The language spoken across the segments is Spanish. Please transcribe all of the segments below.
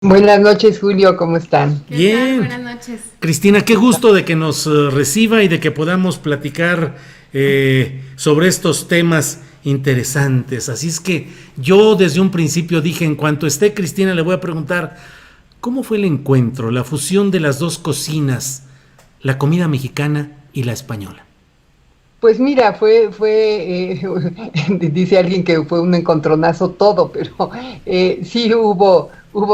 Buenas noches, Julio, ¿cómo están? ¿Qué tal? Bien, Buenas noches. Cristina, qué gusto de que nos reciba y de que podamos platicar sobre estos temas interesantes. Así es que yo desde un principio dije, en cuanto esté Cristina, le voy a preguntar, ¿cómo fue el encuentro, la fusión de las dos cocinas, la comida mexicana y la española? Pues mira, dice alguien que fue un encontronazo todo, pero sí hubo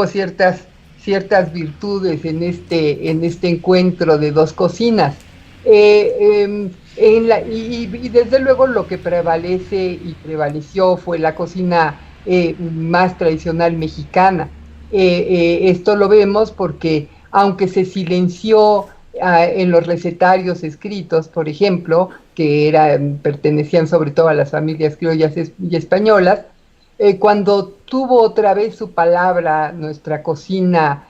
ciertas virtudes en este encuentro de dos cocinas. Y desde luego lo que prevalece y prevaleció fue la cocina más tradicional mexicana. Esto lo vemos porque aunque se silenció en los recetarios escritos, por ejemplo, que pertenecían sobre todo a las familias criollas y españolas, cuando tuvo otra vez su palabra nuestra cocina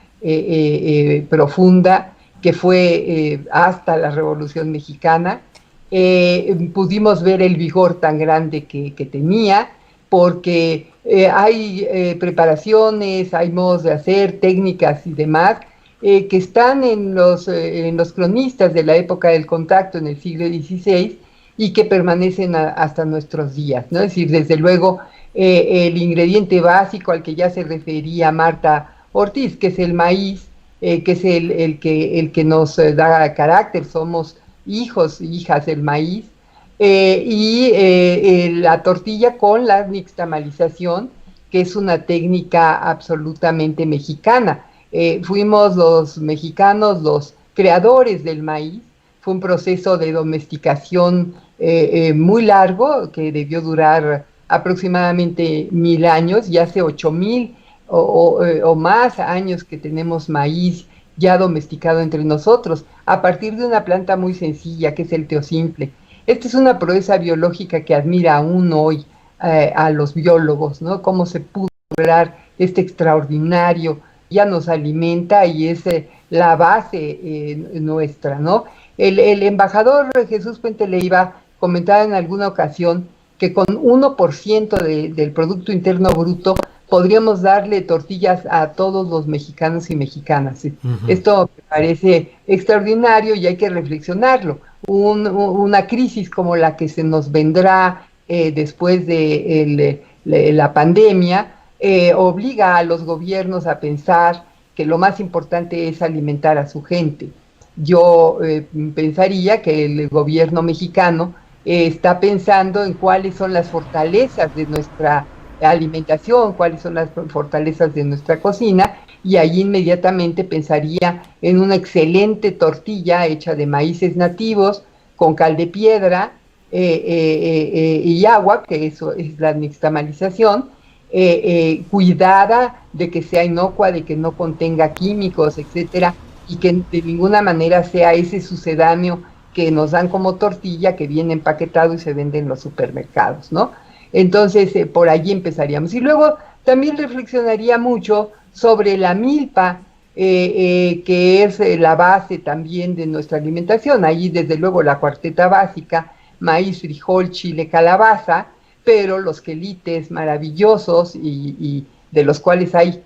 profunda, que fue hasta la Revolución Mexicana, pudimos ver el vigor tan grande que tenía, porque hay preparaciones, hay modos de hacer, técnicas y demás, que están en los cronistas de la época del contacto en el siglo XVI y que permanecen hasta nuestros días, ¿no? Es decir, desde luego, el ingrediente básico al que ya se refería Marta Ortiz, que es el maíz, que es el que nos da carácter, somos hijos e hijas del maíz, la tortilla con la nixtamalización, que es una técnica absolutamente mexicana. Fuimos los mexicanos los creadores del maíz. Fue un proceso de domesticación muy largo que debió durar aproximadamente 1000 años, y hace 8000 o más años que tenemos maíz ya domesticado entre nosotros, a partir de una planta muy sencilla que es el teosimple. Esta es una proeza biológica que admira aún hoy a los biólogos, ¿no? Cómo se pudo lograr este extraordinario, ya nos alimenta y es la base nuestra, ¿no? El embajador Jesús Puente Leiva comentaba en alguna ocasión que con 1% del Producto Interno Bruto podríamos darle tortillas a todos los mexicanos y mexicanas. ¿Sí? Ujú. Esto me parece extraordinario y hay que reflexionarlo. Una crisis como la que se nos vendrá después de la pandemia obliga a los gobiernos a pensar que lo más importante es alimentar a su gente. Yo pensaría que el gobierno mexicano está pensando en cuáles son las fortalezas de nuestra alimentación, cuáles son las fortalezas de nuestra cocina, y ahí inmediatamente pensaría en una excelente tortilla hecha de maíces nativos, con cal de piedra y agua, que eso es la nixtamalización, cuidada de que sea inocua, de que no contenga químicos, etcétera, y que de ninguna manera sea ese sucedáneo que nos dan como tortilla, que viene empaquetado y se vende en los supermercados, ¿no? Entonces, por allí empezaríamos. Y luego también reflexionaría mucho sobre la milpa, que es la base también de nuestra alimentación. Allí, desde luego, la cuarteta básica: maíz, frijol, chile, calabaza, pero los quelites maravillosos y de los cuales hay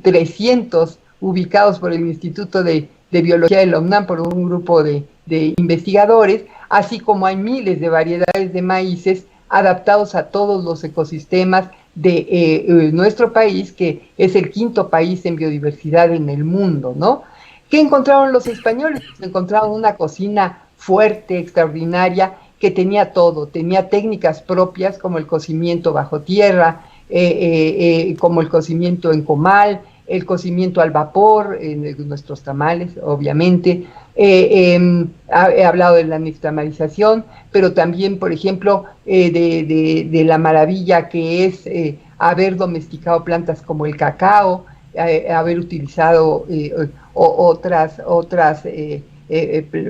300 ubicados por el Instituto de Biología de la UNAM, por un grupo de investigadores, así como hay miles de variedades de maíces adaptados a todos los ecosistemas de nuestro país, que es el quinto país en biodiversidad en el mundo, ¿no? ¿Qué encontraron los españoles? Encontraron una cocina fuerte, extraordinaria, que tenía todo, tenía técnicas propias como el cocimiento bajo tierra, como el cocimiento en comal, el cocimiento al vapor, en nuestros tamales, obviamente. He hablado de la nixtamalización, pero también, por ejemplo, de la maravilla que es haber domesticado plantas como el cacao, haber utilizado otras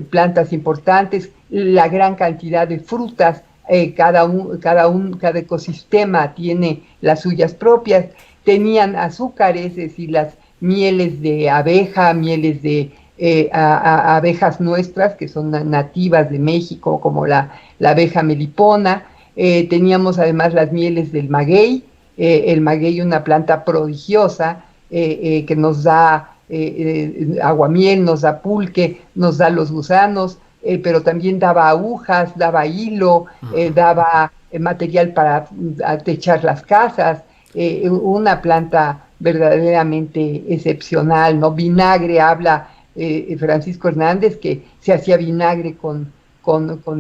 plantas importantes, la gran cantidad de frutas. Cada ecosistema tiene las suyas propias. Tenían azúcares, es decir, las mieles de abeja, mieles de abejas nuestras, que son nativas de México, como la abeja melipona. Teníamos además las mieles del maguey, el maguey, una planta prodigiosa, que nos da aguamiel, nos da pulque, nos da los gusanos, pero también daba agujas, daba hilo, daba material para techar las casas, una planta verdaderamente excepcional, ¿no? Vinagre, habla Francisco Hernández que se hacía vinagre con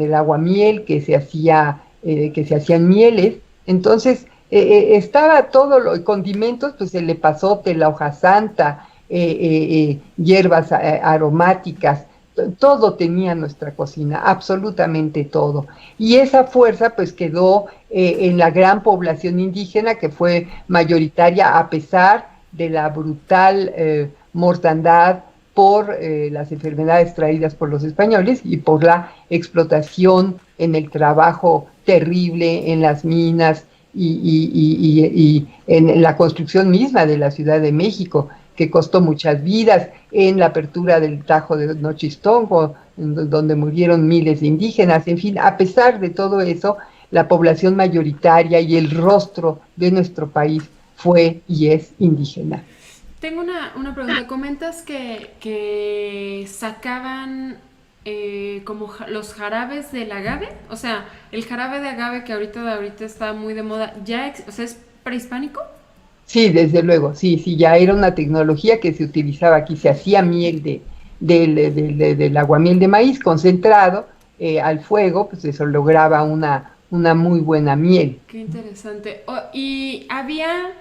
el aguamiel, que se hacían mieles. Entonces estaba todo, condimentos, pues el epazote, la hoja santa, hierbas aromáticas, todo tenía nuestra cocina, absolutamente todo. Y esa fuerza pues quedó en la gran población indígena que fue mayoritaria a pesar de la brutal mortandad por las enfermedades traídas por los españoles y por la explotación en el trabajo terrible en las minas y en la construcción misma de la Ciudad de México, que costó muchas vidas, en la apertura del Tajo de Nochistongo, donde murieron miles de indígenas. En fin, a pesar de todo eso, la población mayoritaria y el rostro de nuestro país fue y es indígena. Tengo una pregunta. Comentas que sacaban como los jarabes del agave. O sea, el jarabe de agave que ahorita está muy de moda, o sea, ¿es prehispánico? Sí, desde luego, sí, sí, ya era una tecnología que se utilizaba aquí, se hacía miel del aguamiel de maíz concentrado al fuego, pues eso lograba una muy buena miel. Qué interesante. Y había,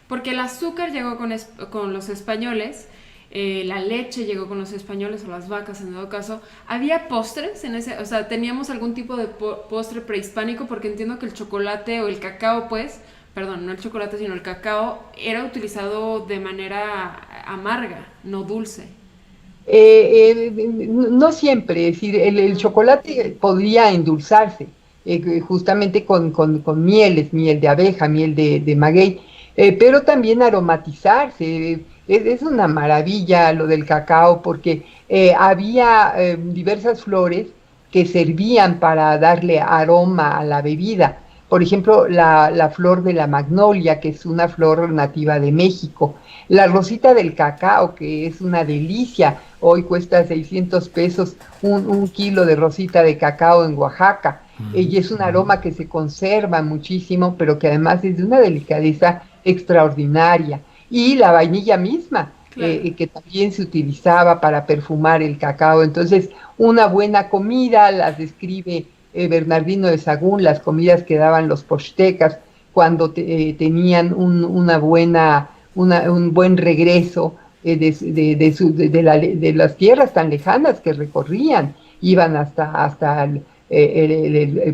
porque el azúcar llegó con los españoles, la leche llegó con los españoles o las vacas en todo caso. ¿Había postres en ese? O sea, ¿teníamos algún tipo de postre prehispánico? Porque entiendo que el chocolate o el cacao, pues, perdón, no el chocolate, sino el cacao, era utilizado de manera amarga, no dulce. No siempre, es decir, el chocolate podría endulzarse, justamente con mieles, miel de abeja, miel de maguey, pero también aromatizarse. Es una maravilla lo del cacao porque había diversas flores que servían para darle aroma a la bebida. Por ejemplo, la flor de la magnolia, que es una flor nativa de México. La rosita del cacao, que es una delicia. Hoy cuesta 600 pesos un kilo de rosita de cacao en Oaxaca. Y es un aroma que se conserva muchísimo, pero que además es de una delicadeza extraordinaria. Y la vainilla misma, Claro. que también se utilizaba para perfumar el cacao. Entonces, una buena comida, las describe Bernardino de Sagún, las comidas que daban los pochtecas cuando tenían un buen regreso de las tierras tan lejanas que recorrían. Iban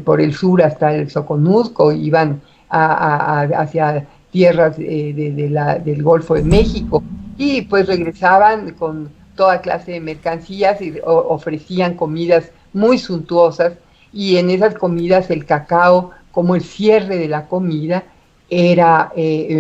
por el sur hasta el Soconusco, iban hacia tierras del Golfo de México y pues regresaban con toda clase de mercancías y ofrecían comidas muy suntuosas, y en esas comidas el cacao, como el cierre de la comida, era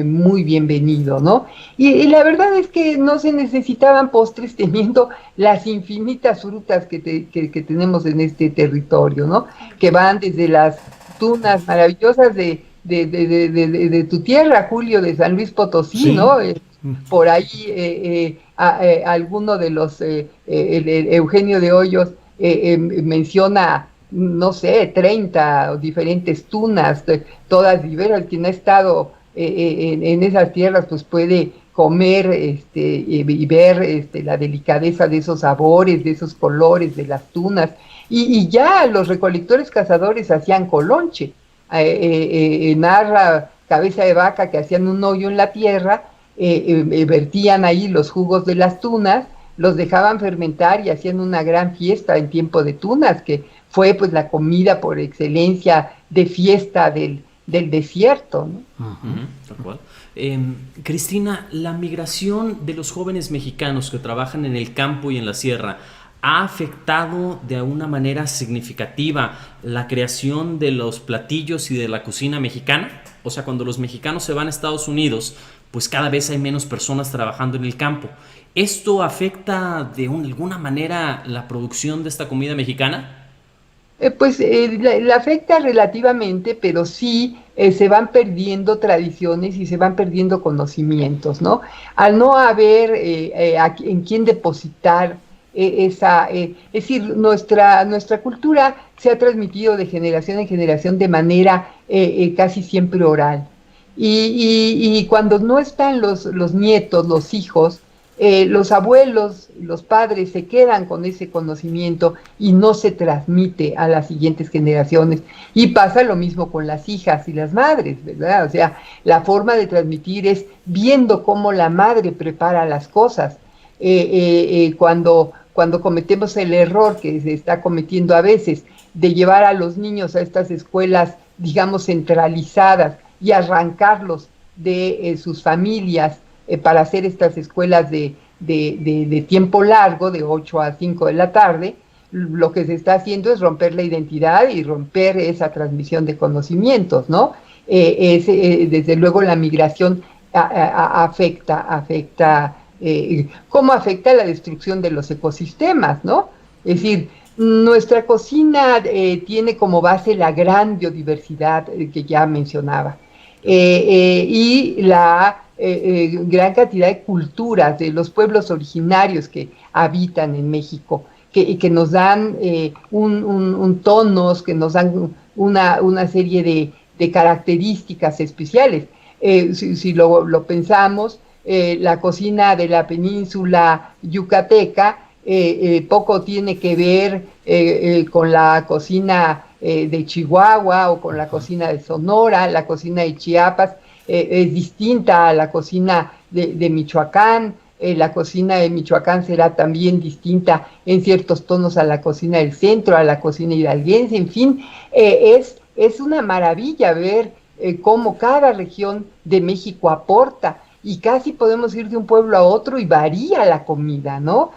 muy bienvenido, ¿no? Y la verdad es que no se necesitaban postres teniendo las infinitas frutas que tenemos en este territorio, ¿no? Que van desde las tunas maravillosas de tu tierra, Julio, de San Luis Potosí, Sí. ¿no? Por ahí alguno de los, Eugenio de Hoyos, menciona, no sé, 30 diferentes tunas, todas diversas. Quien ha estado en esas tierras, pues puede comer y ver la delicadeza de esos sabores, de esos colores de las tunas. Y ya los recolectores cazadores hacían colonche, narra Cabeza de Vaca que hacían un hoyo en la tierra, vertían ahí los jugos de las tunas, los dejaban fermentar y hacían una gran fiesta en tiempo de tunas, que fue pues la comida por excelencia de fiesta del desierto, ¿no? Tal cual. Cristina, la migración de los jóvenes mexicanos que trabajan en el campo y en la sierra ha afectado de una manera significativa la creación de los platillos y de la cocina mexicana. O sea, cuando los mexicanos se van a Estados Unidos, pues cada vez hay menos personas trabajando en el campo. ¿Esto afecta de alguna manera la producción de esta comida mexicana? La afecta relativamente, pero sí se van perdiendo tradiciones y se van perdiendo conocimientos, ¿no? Al no haber en quién depositar es decir, nuestra cultura se ha transmitido de generación en generación de manera casi siempre oral. Y cuando no están los nietos, los hijos, los abuelos, los padres se quedan con ese conocimiento y no se transmite a las siguientes generaciones. Y pasa lo mismo con las hijas y las madres, ¿verdad? O sea, la forma de transmitir es viendo cómo la madre prepara las cosas. Cuando cometemos el error que se está cometiendo a veces de llevar a los niños a estas escuelas, digamos, centralizadas y arrancarlos de sus familias, para hacer estas escuelas de tiempo largo, de 8 a 5 de la tarde, lo que se está haciendo es romper la identidad y romper esa transmisión de conocimientos, ¿no? Desde luego la migración afecta, ¿cómo afecta la destrucción de los ecosistemas, ¿no? Es decir, nuestra cocina tiene como base la gran biodiversidad que ya mencionaba, y la gran cantidad de culturas de los pueblos originarios que habitan en México, que nos dan tonos, que nos dan una serie de características especiales. Si lo pensamos, la cocina de la península yucateca poco tiene que ver con la cocina de Chihuahua o con la cocina de Sonora. La cocina de Chiapas es distinta a la cocina de Michoacán. La cocina de Michoacán será también distinta en ciertos tonos a la cocina del centro, a la cocina hidalguense. En fin, es una maravilla ver cómo cada región de México aporta, y casi podemos ir de un pueblo a otro y varía la comida, ¿no?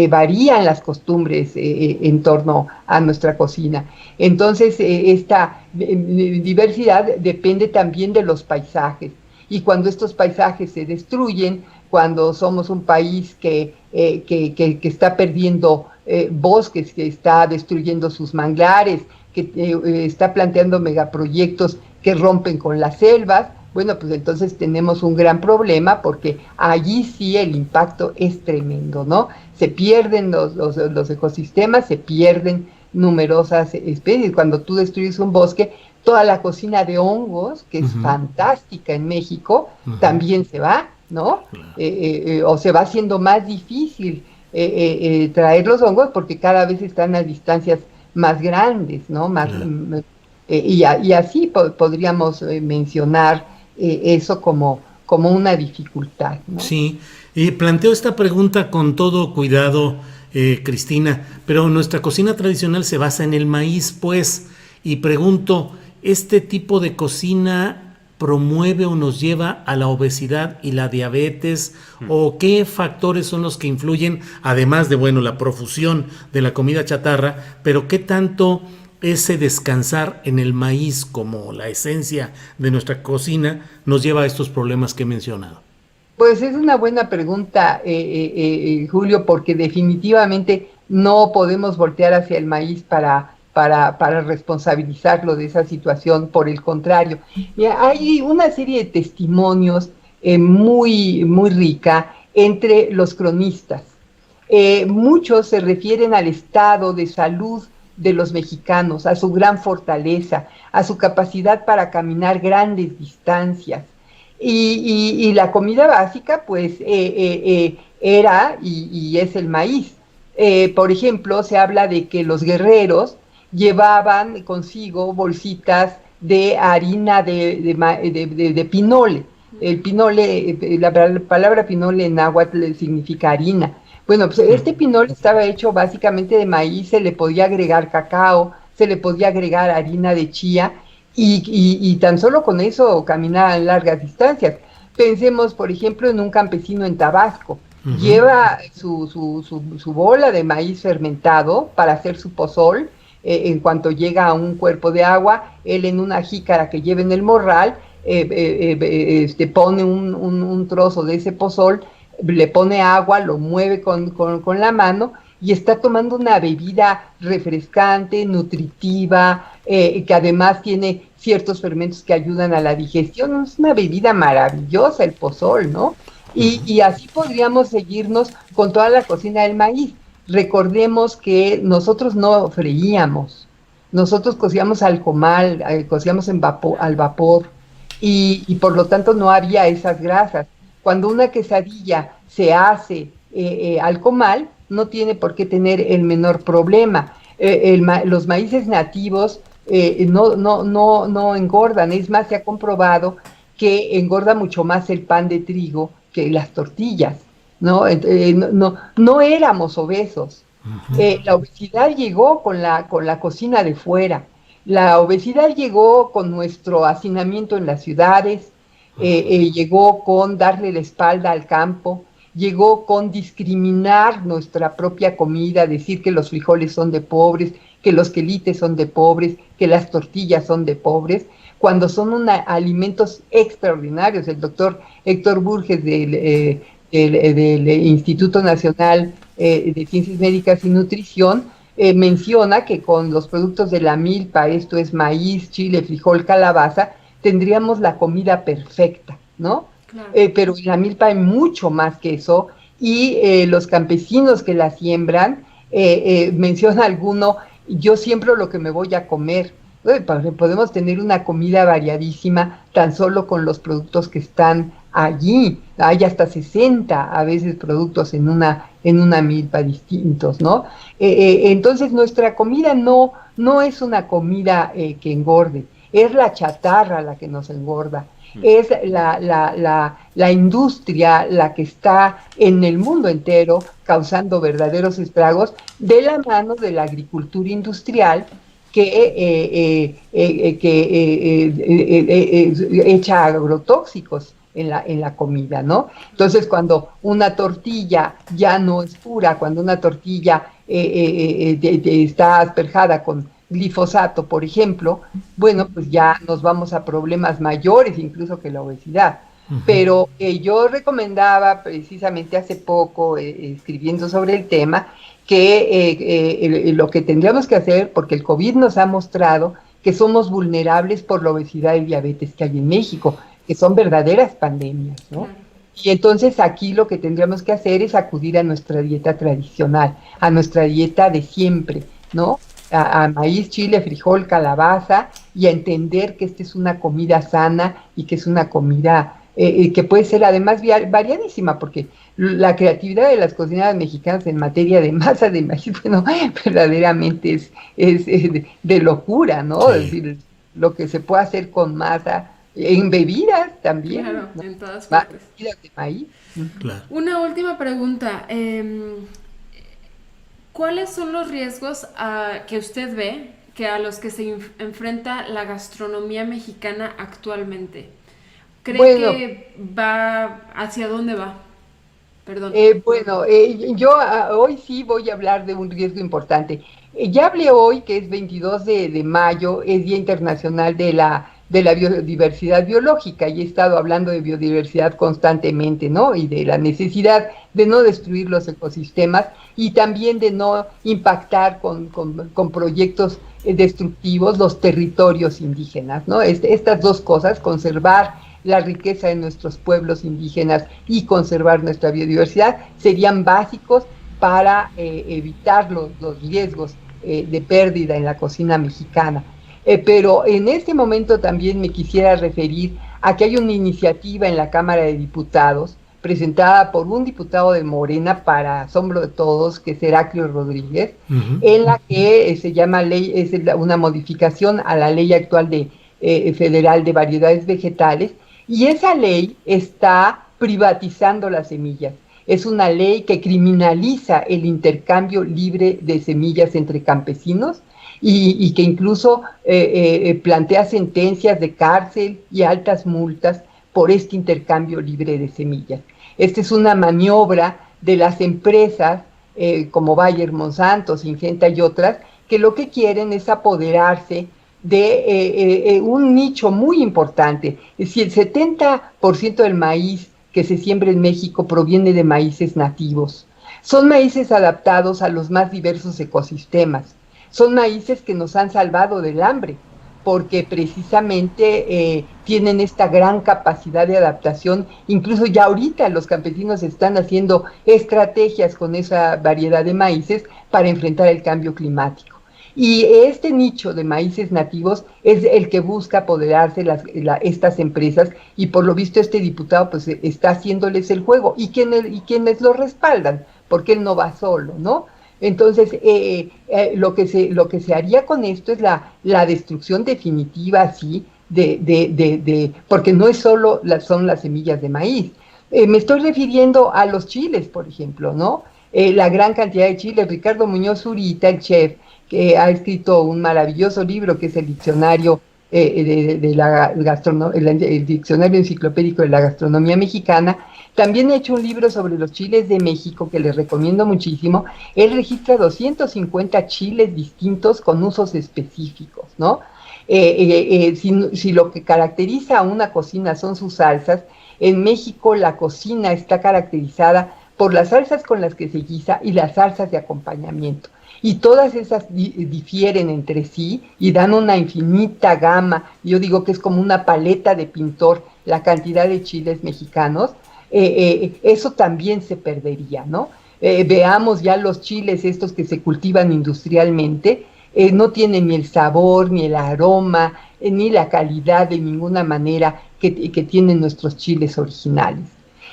Varían las costumbres en torno a nuestra cocina. Entonces, esta diversidad depende también de los paisajes. Y cuando estos paisajes se destruyen, cuando somos un país que está perdiendo bosques, que está destruyendo sus manglares, que está planteando megaproyectos que rompen con las selvas, bueno, pues entonces tenemos un gran problema, porque allí sí el impacto es tremendo, ¿no? Se pierden los ecosistemas, se pierden numerosas especies. Cuando tú destruyes un bosque, toda la cocina de hongos, que es fantástica en México, también se va, ¿no? O se va haciendo más difícil traer los hongos, porque cada vez están a distancias más grandes, ¿no? Y así podríamos mencionar eso como una dificultad, ¿no? Sí, y planteo esta pregunta con todo cuidado, Cristina, pero nuestra cocina tradicional se basa en el maíz, pues, y pregunto, ¿este tipo de cocina promueve o nos lleva a la obesidad y la diabetes? ¿O qué factores son los que influyen, además de, bueno, la profusión de la comida chatarra, pero qué tanto ese descansar en el maíz como la esencia de nuestra cocina nos lleva a estos problemas que he mencionado? Pues es una buena pregunta, Julio, porque definitivamente no podemos voltear hacia el maíz para responsabilizarlo de esa situación. Por el contrario, hay una serie de testimonios muy, muy rica entre los cronistas. Muchos se refieren al estado de salud de los mexicanos, a su gran fortaleza, a su capacidad para caminar grandes distancias. Y la comida básica, pues, era y es el maíz. Por ejemplo, se habla de que los guerreros llevaban consigo bolsitas de harina de pinole. El pinole, la palabra pinole en náhuatl significa harina. Bueno, pues este pinole estaba hecho básicamente de maíz, se le podía agregar cacao, se le podía agregar harina de chía, y tan solo con eso caminaban largas distancias. Pensemos, por ejemplo, en un campesino en Tabasco. Lleva su bola de maíz fermentado para hacer su pozol. En cuanto llega a un cuerpo de agua, él en una jícara que lleva en el morral, pone un trozo de ese pozol, le pone agua, lo mueve con la mano y está tomando una bebida refrescante, nutritiva, que además tiene ciertos fermentos que ayudan a la digestión. Es una bebida maravillosa el pozol, ¿no? Y así podríamos seguirnos con toda la cocina del maíz. Recordemos que nosotros no freíamos, nosotros cocíamos al comal, cocíamos al vapor, y por lo tanto no había esas grasas. Cuando una quesadilla se hace al comal, no tiene por qué tener el menor problema. Los maíces nativos no engordan, es más, se ha comprobado que engorda mucho más el pan de trigo que las tortillas, ¿no? No éramos obesos. La obesidad llegó con la cocina de fuera. La obesidad llegó con nuestro hacinamiento en las ciudades, llegó con darle la espalda al campo, llegó con discriminar nuestra propia comida, decir que los frijoles son de pobres, que los quelites son de pobres, que las tortillas son de pobres, cuando son alimentos extraordinarios. El doctor Héctor Burges del Instituto Nacional de Ciencias Médicas y Nutrición menciona que con los productos de la milpa, esto es maíz, chile, frijol, calabaza, tendríamos la comida perfecta, ¿no? Claro. Pero en la milpa hay mucho más que eso, y los campesinos que la siembran, menciona alguno, yo siembro lo que me voy a comer. Podemos tener una comida variadísima tan solo con los productos que están allí. Hay hasta 60 a veces productos en una milpa distintos, ¿no? Entonces nuestra comida no es una comida que engorde, es la chatarra la que nos engorda, es la industria la que está en el mundo entero causando verdaderos estragos de la mano de la agricultura industrial que echa agrotóxicos en la comida, ¿no? Entonces, cuando una tortilla ya no es pura, cuando una tortilla está asperjada con glifosato, por ejemplo, bueno, pues ya nos vamos a problemas mayores incluso que la obesidad. Pero yo recomendaba precisamente hace poco, escribiendo sobre el tema, que lo que tendríamos que hacer, porque el COVID nos ha mostrado que somos vulnerables por la obesidad y diabetes que hay en México, que son verdaderas pandemias, ¿no? Claro. Y entonces aquí lo que tendríamos que hacer es acudir a nuestra dieta tradicional, a nuestra dieta de siempre, ¿no? A maíz, chile, frijol, calabaza, y a entender que esta es una comida sana y que es una comida que puede ser además variadísima, porque la creatividad de las cocineras mexicanas en materia de masa de maíz, bueno, verdaderamente es de locura, ¿no? Sí. Es decir, lo que se puede hacer con masa, en bebidas también. Claro, ¿no? En todas partes. Bebidas de maíz. Claro. Una última pregunta. ¿Cuáles son los riesgos que usted ve que a los que se enfrenta la gastronomía mexicana actualmente? ¿Cree que va hacia dónde va? Perdón. Yo hoy sí voy a hablar de un riesgo importante. Ya hablé hoy, que es 22 de mayo, es Día Internacional de la Biodiversidad Biológica, y he estado hablando de biodiversidad constantemente, ¿no? Y de la necesidad de no destruir los ecosistemas y también de no impactar con proyectos destructivos los territorios indígenas, ¿no? Estas dos cosas, conservar la riqueza de nuestros pueblos indígenas y conservar nuestra biodiversidad, serían básicos para evitar los riesgos de pérdida en la cocina mexicana. Pero en este momento también me quisiera referir a que hay una iniciativa en la Cámara de Diputados presentada por un diputado de Morena, para asombro de todos, que es Heraclio Rodríguez, en la que se llama una modificación a la ley actual federal de variedades vegetales, y esa ley está privatizando las semillas. Es una ley que criminaliza el intercambio libre de semillas entre campesinos y que incluso plantea sentencias de cárcel y altas multas por este intercambio libre de semillas. Esta es una maniobra de las empresas como Bayer, Monsanto, Syngenta y otras, que lo que quieren es apoderarse de un nicho muy importante. Si el 70% del maíz que se siembra en México proviene de maíces nativos, Son maíces adaptados a los más diversos ecosistemas. Son maíces que nos han salvado del hambre, porque precisamente tienen esta gran capacidad de adaptación. Incluso ya ahorita los campesinos están haciendo estrategias con esa variedad de maíces para enfrentar el cambio climático. Y este nicho de maíces nativos es el que busca apoderarse estas empresas, y por lo visto este diputado pues está haciéndoles el juego, y quienes lo respaldan, porque él no va solo, ¿no? Entonces, lo que se haría con esto es la destrucción definitiva, sí, porque no es solo son las semillas de maíz. Me estoy refiriendo a los chiles, por ejemplo, ¿no? La gran cantidad de chiles. Ricardo Muñoz Zurita, el chef, que ha escrito un maravilloso libro que es el diccionario el diccionario enciclopédico de la gastronomía mexicana. También ha hecho un libro sobre los chiles de México que les recomiendo muchísimo. Él registra 250 chiles distintos con usos específicos, ¿no? Si lo que caracteriza a una cocina son sus salsas, en México la cocina está caracterizada por las salsas con las que se guisa y las salsas de acompañamiento. Y todas esas difieren entre sí y dan una infinita gama. Yo digo que es como una paleta de pintor la cantidad de chiles mexicanos. Eso también se perdería, ¿no? Veamos ya los chiles estos que se cultivan industrialmente, no tienen ni el sabor, ni el aroma, ni la calidad de ninguna manera que tienen nuestros chiles originales.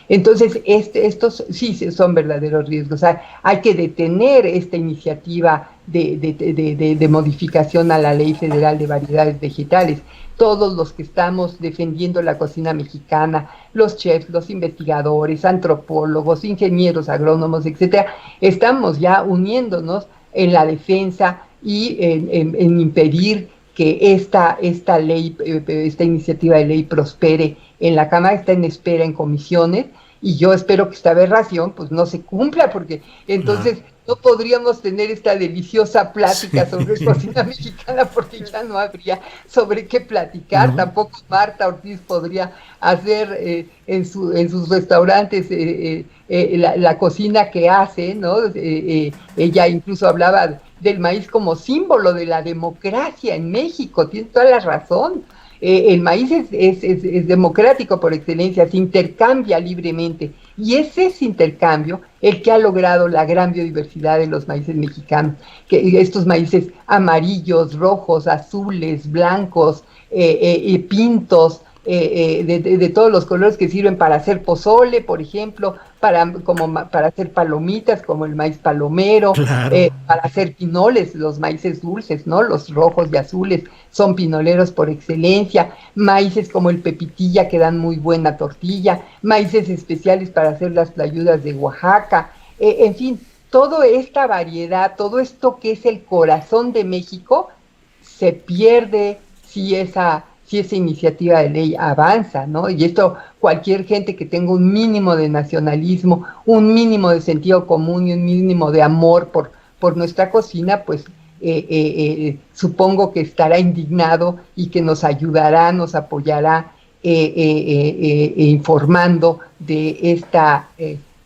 Entonces, estos sí son verdaderos riesgos. Hay que detener esta iniciativa de modificación a la Ley Federal de Variedades Vegetales. Todos los que estamos defendiendo la cocina mexicana, los chefs, los investigadores, antropólogos, ingenieros, agrónomos, etcétera, estamos ya uniéndonos en la defensa y en impedir que esta iniciativa de ley prospere en la Cámara. Está en espera en comisiones, y yo espero que esta aberración pues no se cumpla, porque entonces no podríamos tener esta deliciosa plática sobre cocina mexicana, porque ya no habría sobre qué platicar. No. Tampoco Marta Ortiz podría hacer en sus restaurantes la cocina que hace, ¿no? Ella incluso hablaba del maíz como símbolo de la democracia en México. Tiene toda la razón. El maíz es democrático por excelencia, se intercambia libremente, y es ese intercambio el que ha logrado la gran biodiversidad de los maíces mexicanos, que estos maíces amarillos, rojos, azules, blancos, pintos, de todos los colores, que sirven para hacer pozole, por ejemplo, para hacer palomitas, como el maíz palomero, claro. Para hacer pinoles, los maíces dulces, ¿no? Los rojos y azules son pinoleros por excelencia. Maíces como el pepitilla, que dan muy buena tortilla. Maíces especiales para hacer las tlayudas de Oaxaca. En fin, toda esta variedad, todo esto que es el corazón de México, se pierde si esa iniciativa de ley avanza, ¿no? Y esto, cualquier gente que tenga un mínimo de nacionalismo, un mínimo de sentido común y un mínimo de amor por nuestra cocina, pues supongo que estará indignado y que nos ayudará, nos apoyará informando de esta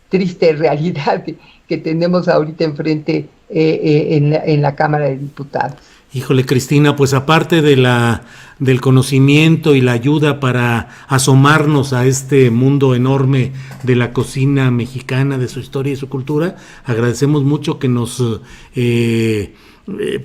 triste realidad que tenemos ahorita enfrente en la Cámara de Diputados. Híjole, Cristina, pues aparte del conocimiento y la ayuda para asomarnos a este mundo enorme de la cocina mexicana, de su historia y su cultura, agradecemos mucho que nos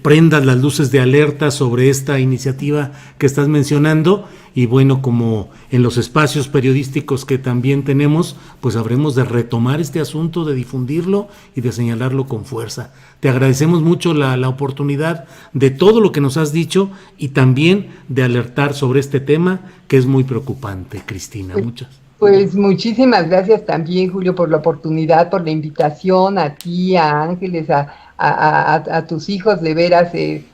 prendas las luces de alerta sobre esta iniciativa que estás mencionando. Y bueno, como en los espacios periodísticos que también tenemos, pues habremos de retomar este asunto, de difundirlo y de señalarlo con fuerza. Te agradecemos mucho la oportunidad de todo lo que nos has dicho y también de alertar sobre este tema que es muy preocupante, Cristina. Pues muchísimas gracias también, Julio, por la oportunidad, por la invitación, a ti, a Ángeles, a tus hijos. De veras,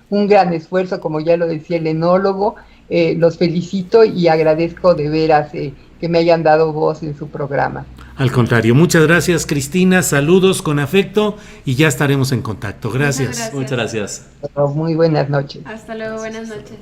un gran esfuerzo, como ya lo decía el enólogo. Los felicito y agradezco de veras que me hayan dado voz en su programa. Al contrario, muchas gracias, Cristina, saludos con afecto y ya estaremos en contacto. Gracias. Muchas gracias. Muy buenas noches. Hasta luego, buenas noches.